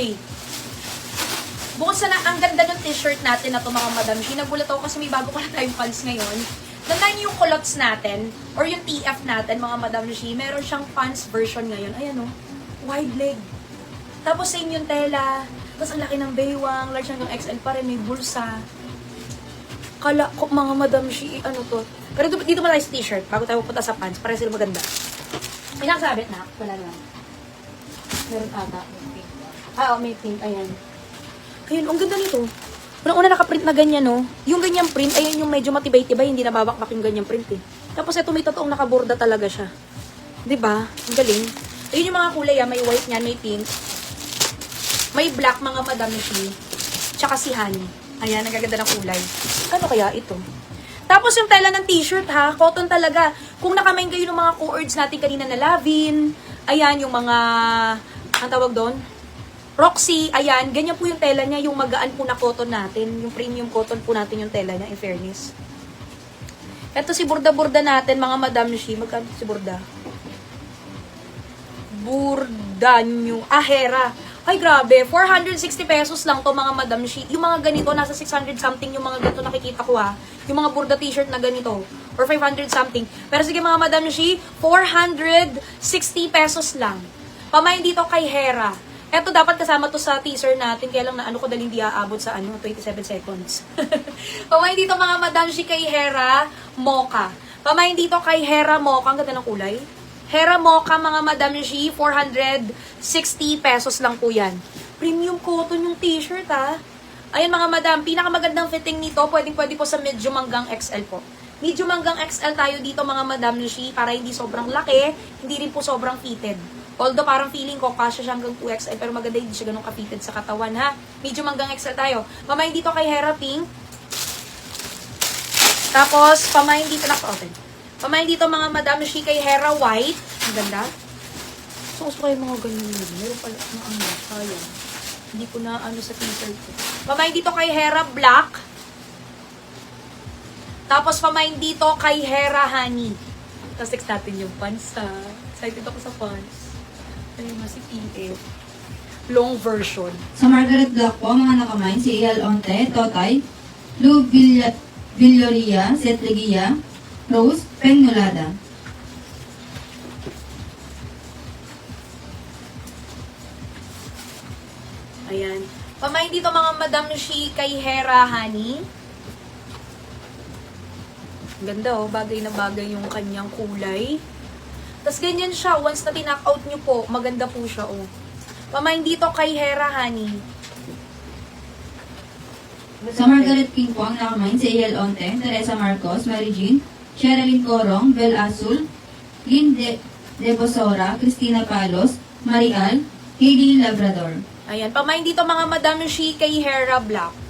Okay. Bukod sa ang ganda ng t-shirt natin na to mga Madam Shi, nagulat ako kasi may bago pala tayong pants ngayon. Tandaan niyo yung culottes natin, or yung TF natin mga Madam Shi, meron siyang pants version ngayon. Ayan o, wide leg. Tapos same yung tela, tapos ang laki ng baywang, large hanggang XL pa rin, may bulsa. Kala ko mga Madam Shi, ano to. Pero dito muna tayo sa t-shirt, bago tayo pupunta sa pants, para sila maganda. May nakasabit na, wala naman. Meron ata, may pink. May pink, ayan. Ayun, ang ganda nito. Unang-una nakaprint na ganyan, no? Yung ganyang print, ayun yung medyo matibay-tibay, hindi nababakbak yung ganyang print, eh. Tapos ito may totoong nakaborda talaga siya. 'Di ba? Ang galing. Ayun yung mga kulay, may white niyan, may pink. May black, mga Madam Shi. Tsaka si honey. Ayan, nagaganda ng kulay. Ano kaya ito? Tapos yung tela ng t-shirt, ha? Cotton talaga. Kung nakamain kayo ng mga co-ords natin kanina na lavin, ayan, yung mga, ang tawag doon? Roxy, ayan, ganyan po yung tela niya, yung magaan po na cotton natin, yung premium cotton po natin yung tela niya, in fairness. Ito si burda-burda natin, mga Madam Shi, magkano si burda? Burda nyo, Hera. Ay, grabe, 460 pesos lang to mga Madam Shi. Yung mga ganito, nasa 600 something yung mga ganito nakikita ko ha. Yung mga burda t-shirt na ganito, or 500 something. Pero sige mga Madam Shi, 460 pesos lang. Pamain dito kay Hera. Eto, dapat kasama to sa teaser natin. Kaya lang na ano ko dahil hindi aabot sa 27 seconds. Pamain dito mga Madam Shi kay Hera Mocha. Pamain dito kay Hera Mocha. Ang ganda ng kulay. Hera Mocha mga Madam Shi. 460 pesos lang po yan. Premium cotton yung t-shirt ha. Ayan mga Madam. Pinakamagandang fitting nito. Pwede po sa medium hanggang XL po. Medium hanggang XL tayo dito mga Madam Shi. Para hindi sobrang laki. Hindi rin po sobrang fitted. Although parang feeling ko, kasya siya hanggang 2XL, pero maganda hindi siya ganun ka-fitted sa katawan, ha? Medium hanggang XL tayo. Pamain dito kay Hera Pink. Tapos, pamain dito, naka-open. Pamain dito mga Madam Shi kay Hera White. Ang ganda. So, gusto kayo mga ganyan yun. Meron pala na ano, sayang. Hindi ko na ano sa t-shirt ko. Pamain dito kay Hera Black. Tapos, pamain dito kay Hera Honey. Tapos, next natin yung pants, ha? Excited ako sa pants. Ayun na si PF. Long version. Sa Margaret Black po, mga nakamain, si Ial Onte, Totay, Lou Villoria, Setlegia, Rose, Pengnolada. Ayan. Pamain dito mga Madam Shi kay Hera Honey. Ganda oh, bagay na bagay yung kanyang kulay. Tapos ganyan siya, once na tinack out nyo po, maganda po siya, oh. Pamain dito kay Hera Honey. Sa Margaret King po, ang nakamain, si Ial Onte, Teresa Marcos, Mary Jean, Sherilyn Corong, Bel Azul, Lynn De Bosora, Cristina Palos, Marial, Hailey Labrador. Ayan, pamain dito mga Madam Shi kay Hera Black.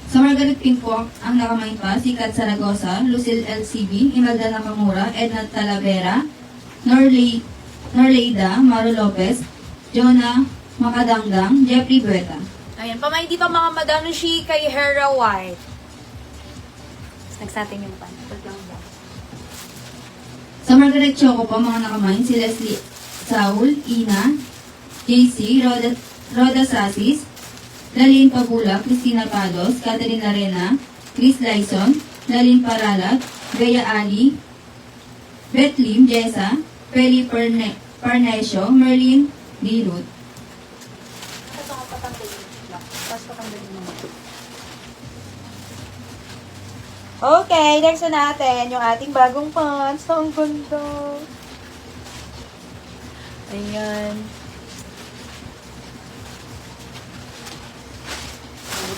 Sa Margaret King po, ang nakamain pa, si Kat Zaragoza, Lucille LCB, Imelda Nakamura, Edna Talavera, Norleida, Maru Lopez, Jonah Makadangdang, Jeffrey Bueta. Ayan, pamain dito mga Madam Shi kay Hera White. Next natin yung pan. Sa Margaret Choco po, mga nakamain, si Leslie Saul, Ina, JC, Roda Sasis, Lalin Pabula, Cristina Pados, Catherine Arena, Chris Lyson, Lalin Paralat, Bea Ali, Bethlehem Jessa, Feli Parnesio, Merlin Dirut. Okay, next na natin yung ating bagong pants. Ang ganda. Ayan.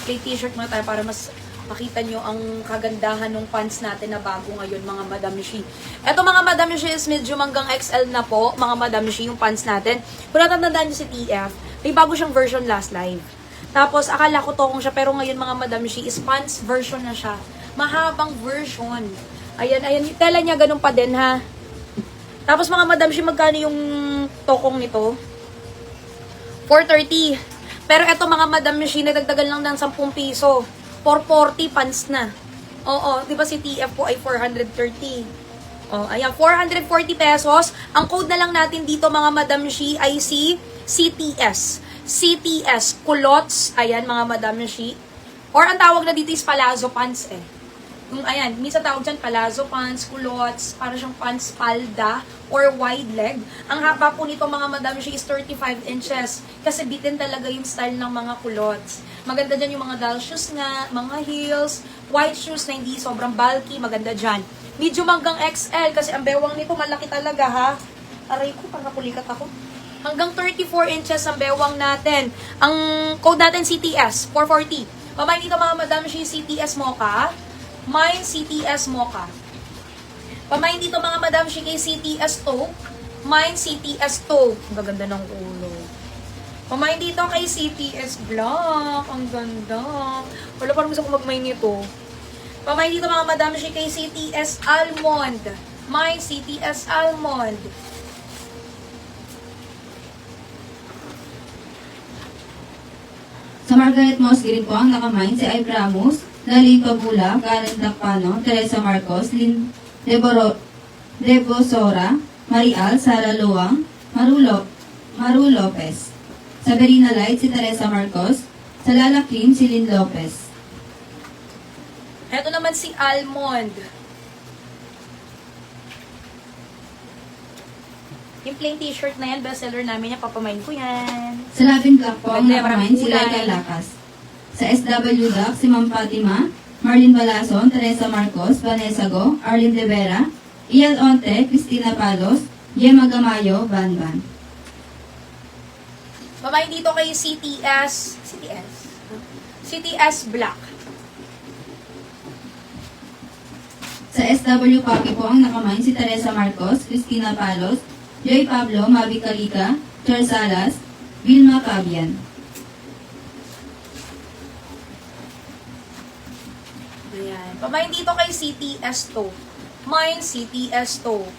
Play t-shirt muna tayo para mas makita nyo ang kagandahan ng pants natin na bago ngayon, mga Madam Shi. Eto mga Madam Shi is medium hanggang XL na po, mga Madam Shi, yung pants natin. Kung natatandaan nyo si TF, may bago siyang version last live. Tapos, akala ko tokong siya, pero ngayon mga Madam Shi is pants version na siya. Mahabang version. Ayan, ayan, yung tela niya ganun pa din, ha. Tapos mga Madam Shi, magkano yung tokong nito? 430. Pero eto mga Madam Shi, nagdagdagan lang ng 10 piso. 440 pants na. Oo, di ba si TF po ay 430? Oh, ayan, 440 pesos. Ang code na lang natin dito mga Madam Shi ay si CTS. CTS, culottes. Ayan mga Madam Shi. Or ang tawag na dito is palazzo pants eh. Ayan, minsan tawag dyan palazzo pants, culottes, para siyang pants palda or wide leg. Ang haba po nito mga Madam Shi is 35 inches. Kasi bitin talaga yung style ng mga culottes. Maganda dyan yung mga doll shoes nga, mga heels, white shoes na hindi sobrang bulky, maganda dyan. Medium hanggang XL kasi ang bewang nito malaki talaga ha. Aray ko, parang napulikat ako. Hanggang 34 inches ang bewang natin. Ang code natin CTS, 440. Pamain dito mga Madam Shi, CTS Mocha. Mine, CTS Mocha. Pamain dito mga Madam Shi kay CTS Taupe. Mine, CTS Taupe. Ang gaganda ng ulo. Pamain dito kay CTS Black. Ang ganda. Wala parang gusto ko magmain nito. Pamain dito mga Madam Shi kay CTS Almond. Mine, CTS Almond. Sa Margaret Moss Green po ang nakamine si Ay Ramos, Lalin Pabula, Karen Dacpano, Teresa Marcos, Lynn Debosora, Marial, Sara Luang, Maru Lopez. Sa Verina Light si Teresa Marcos, sa Lala Cream si Lynn Lopez. Ito naman si Almond. Yung plain t-shirt na yan, bestseller namin yan, papamain ko yan. Sa Labin Black po ang Maganda, nakamine si maraming Laika kulay. Lakas. Sa SW Doc si Ma'am Fatima, Marlene Balason, Teresa Marcos, Vanessa Go, Arlene De Vera, Ian Onte, Cristina Palos, Gemma Gamayo, Banban. Pamain dito kay CTS Black. Sa SW Papi po ang nakamine si Teresa Marcos, Cristina Palos, Joy Pablo, Mavi Calica, Char Salas, Vilma Fabian. Ayan. Pamain dito kay CTS Taupe. Mine, CTS Taupe.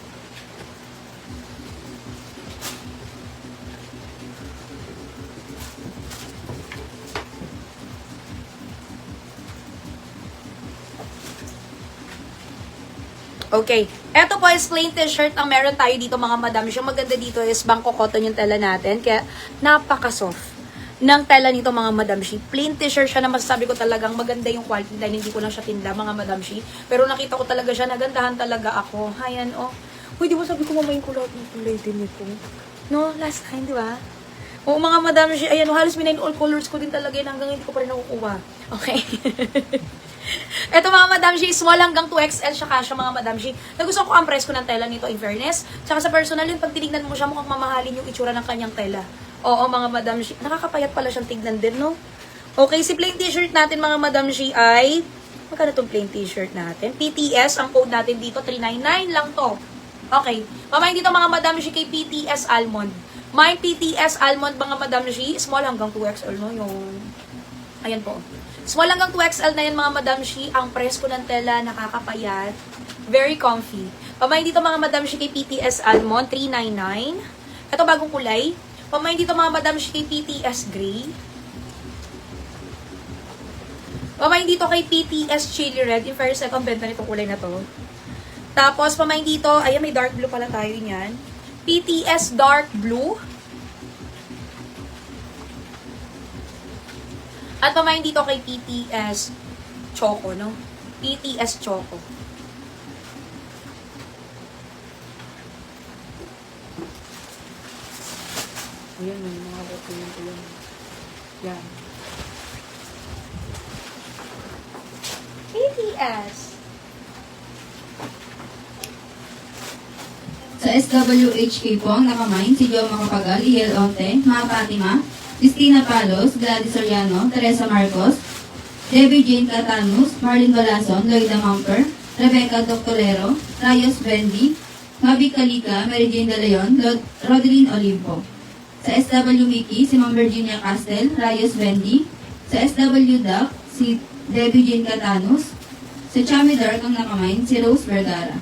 Okay. Ito po is plain t-shirt ang meron tayo dito mga madam. Yung maganda dito is bangko cotton yung tela natin. Kaya napaka-soft ng tela nito mga madam shi. Plain t-shirt siya na masasabi ko talagang maganda yung quality dahil hindi ko lang siya tinda mga madam shi. Pero nakita ko talaga siya, nagandahan talaga ako. Ayan oh. Uy, di ba sabi ko mamayin ko lahat ng kulay din ito? No, last time, di ba? Oo mga madam shi. Ayan, halos minayin all colors ko din talaga yun hanggang hindi ko pa rin nakukuha. Okay. Ito mga madam shi, small hanggang 2XL siya kasya mga madam shi. Nagustuhan ko ang press ko ng tela nito in fairness. Tsaka sa personal yun, pag tinignan mo siya, mukhang mamahalin yung itsura ng kanyang tela. Oo mga madam shi, nakakapayat pala siyang tignan din, no? Okay, si plain t-shirt natin mga madam shi ay, magkano itong plain t-shirt natin? PTS, ang code natin dito, 399 lang to. Okay, mamayin dito mga madam shi kay PTS Almond. May PTS Almond mga madam shi, small hanggang 2XL no yun. Ayan po. Small hanggang 2XL na yan mga madam shi. Ang press ko ng tela, nakakapayat. Very comfy. Pamayin dito mga madam shi kay PTS Almond, 399. Ito bagong kulay. Pamayin dito mga madam shi kay PTS Gray. Pamayin dito kay PTS Chili Red. In fair second benta nitong kulay na to. Tapos pamayin dito, ayan may dark blue pala tayo niyan. PTS Dark Blue. At pamayin dito kay PTS Choco, no? PTS Choco. Ayan, may mga boto yun. Yan. PTS. Sa SWHK po ang nakamine si Joe Macapagal, Iel Onte, Mga Fatima, Cristina Palos, Gladys Soriano, Teresa Marcos, Debbie Jane Catanus, Marlene Balason, Loida Mamper, Rebecca Doctorero, Rayos Bendy, Mavi Calica, Mary Jane De Leon, Rodeline Olimpo. Sa SW Mickey, si Ma'am Virginia Castel, Rayos Bendy. Sa SW Duck, si Debbie Jane Catanus. Sa Chami Dark ang nakamine si Rose Vergara.